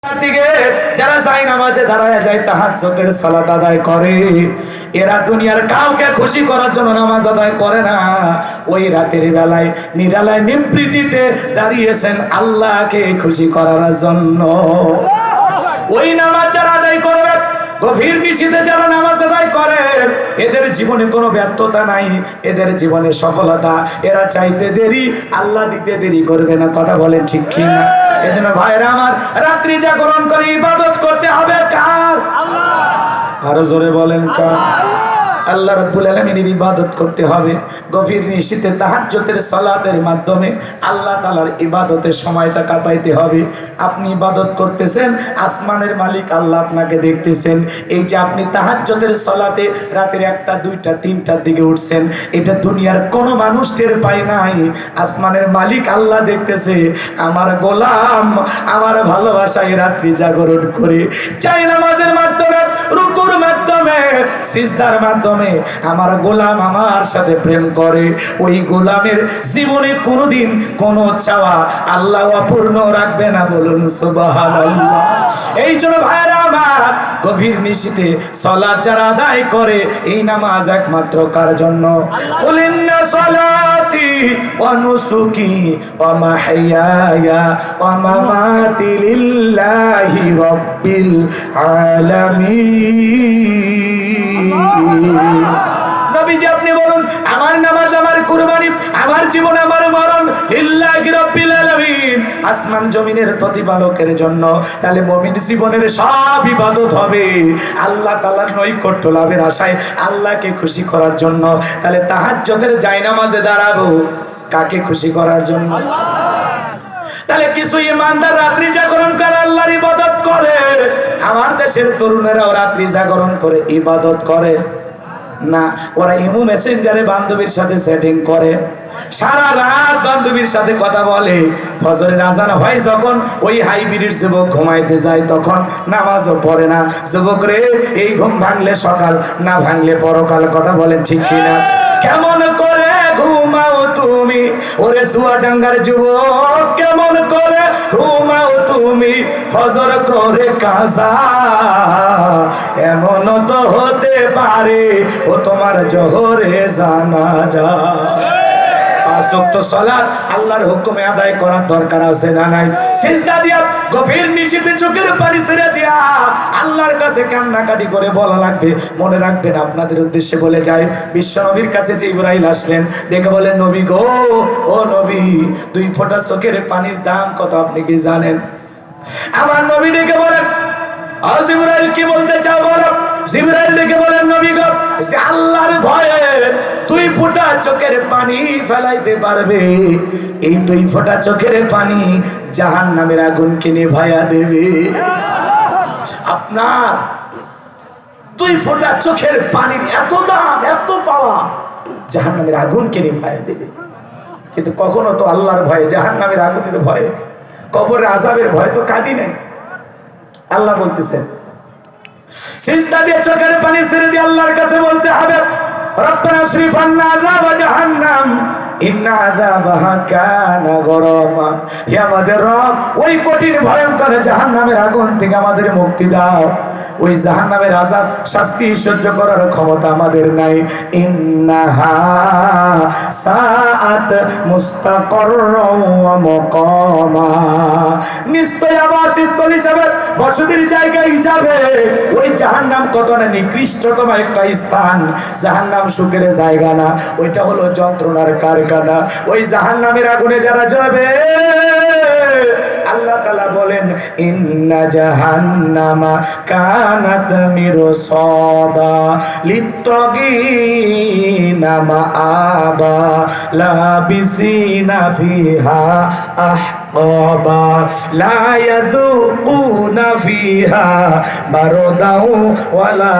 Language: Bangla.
দিকে যারা যায় নামাজে দাঁড়ায় যায় তাহাজ্জুদের সালাত আদায় করে, এরা দুনিয়ার কাউকে খুশি করার জন্য নামাজ আদায় করে না। ওই রাতের বেলায় নিরালায় নিভৃতিতে দাঁড়িয়েছেন আল্লাহকে খুশি করার জন্য। ওই নামাজ যারা আদায় করবে, গভীর নিশীথে যারা নামাজ আদায় করে, এদের জীবনে কোনো ব্যর্থতা নাই, এদের জীবনে সফলতা। এরা চাইতে দেরি, আল্লাহ দিতে দেরি করবে না। কথা বলেন ঠিক কি না? এজন্য ভাইরা আমার, রাত্রি জাগরণ করে ইবাদত করতে হবে কার? আল্লাহ। আরো জোরে বলেন কার? আল্লাহ রাব্বুল আলামিনের ইবাদত করতে হবে। গভীর নিশীথে তাহাজ্জুদের সালাতের মাধ্যমে আল্লাহ তাআলার ইবাদতের সময়টা কাটাইতে হবে। আপনি ইবাদত করতেছেন, আসমানের মালিক আল্লাহ আপনাকে দেখতেছেন। এই যে আপনি তাহাজ্জুদের সালাতে রাতের 1টা 2টা 3টার দিকে উঠছেন, এটা দুনিয়ার কোনো মানুষ টের পায় নাই। আসমানের মালিক আল্লাহ দেখতেছে, আমার গোলাম আমার ভালোবাসায় রাত্রি জাগরণ করে চাই নামাজের মাধ্যমে, রুকুর মাধ্যমে, সিজদার মাধ্যমে আমার গোলাম আমার সাথে প্রেম করে। ওই গোলামের জীবনে কোনোদিন কোনো চাওয়া আল্লাহ অপূর্ণ রাখবে না। বলুন সুবহানাল্লাহ। এই জন্য ভাইরা আমার, গভীর নিশীথে সালাত যারা আদায় করে, এই নামাজ একমাত্র কার জন্য? ইন্না সালাতি ওয়া নুসুকি ওয়া মাহইয়ায়া ওয়া মামাতি লিল্লাহি রাব্বিল আলামিন। নবীজি আপনি বলুন, আমার নামাজ, আমার কুরবানি, আমার জীবন, আমার মরণ লিল্লাহি রাব্বিল আলামিন, আসমান জমিনের প্রতিপালকের জন্য। তাহলে মুমিন জীবনের সব ইবাদত হবে আল্লাহ তাআলার নৈকট্য লাভের আশায়, আল্লাহকে খুশি করার জন্য। তাহলে তাহাজ্জুদের জায়নামাজে দাঁড়াবো কাকে খুশি করার জন্য? আল্লাহ। তাহলে কিছু ইমানদার রাত্রি জাগরণ করে আল্লাহর ইবাদত করে। আমার দেশের তরুণেরাও রাত্রি জাগরণ করে ইবাদত করে না। ওরা ইমো মেসেঞ্জারে বান্ধবীর সাথে সেটিং করে, সারা রাত বান্ধবীর সাথে কথা বলে। ফজরের আজান হয় যখন, ওই হাইব্রিড যুবক ঘুমাইতে যায়, তখন নামাজও পড়ে না। যুবক রে, এই ঘুম ভাঙলে সকাল, না ভাঙলে পরকাল। কথা বলেন ঠিক কিনা? কেমন করে ঘুমাও তুমি ওরে চুয়াডাঙ্গার যুবক, কেমন করে ঘুমাও তুমি ফজর করে কাজা? এমন তো হতে পারে ও তোমার জোহরে জানাজা। পাঁচ ওয়াক্ত সালাত আল্লাহর হুকুমে আদায় করার দরকার আছে না নাই? সিজদা দিয়া গভীর নিশীথে চোখের পানি ছেড়ে দিয়া আল্লাহর কাছে কান্নাকাটি করে বলা লাগবে। মনে রাখবেন, আপনাদের উদ্দেশ্যে বলে যায়, বিশ্ব নবীর কাছে জিবরাইল আসলেন, ডেকে বলেন, নবী গো, ও নবী, 2 ফোঁটা চোখের পানির দাম কত আপনি কি জানেন? আমার নবী ডেকে বলেন, ও জিবরাইল কি বলতে চাও বলো? জিবরাইল ডেকে বলেন, নবী গো, যে আল্লাহর ভয়ে 2 ফোঁটা চোখের পানি ফেলাইতে পারবে, এই 2 ফোঁটা চোখের পানি জাহান্নামের আগুনকে নেভায়া দেবে। আপনার 2 ফোঁটা চোখের পানির এত দাম, এত পাওয়া, জাহান্নামের আগুনকে নেভায়া দেবে। কিন্তু কখনো তো আল্লাহর ভয়ে, জাহান্নামের আগুনের ভয়ে, কবরের আযাবের ভয়ে তো কাঁদি নাই। আল্লাহ বলতেছেন, সিজদা দিয়ে চোখের পানি ছেড়ে দিয়ে আল্লাহর কাছে বলতে হবে, রব্বানা সরিফ আন্না আযাব জাহান্নাম ইন্না আযাবাহা কানা গরামা। হে আমাদের রব, ওই কঠিন ভয়ঙ্কর জাহান্নামের আগুন থেকে আমাদের মুক্তি দাও। ওই জাহান্নামের আযাব, শাস্তি সহ্য করার ক্ষমতা আমাদের নাই। ইন্নাহা সাআত মুস্তাকাররাও ওয়া মুকামা, নিশ্চয় আবাসস্থল হিসাবে, বসতির জায়গা হিসাবে ওই জাহান্নাম কত না নিকৃষ্টতম একটা স্থান। জাহান্নাম সুখের জায়গা না, ওইটা হলো যন্ত্রণার কারখানা। ওই জাহান্নামের আগুনে যারা যাবে, আল্লাহ তাআলা বলেন, ইন্না জাহান্নামা কানাত মিরসাদা লিত্তাগিনা মাআবা লাবিসিনা ফিহা আহকাবা লা ইয়াযুকুনা ফিহা বারদাও ওয়ালা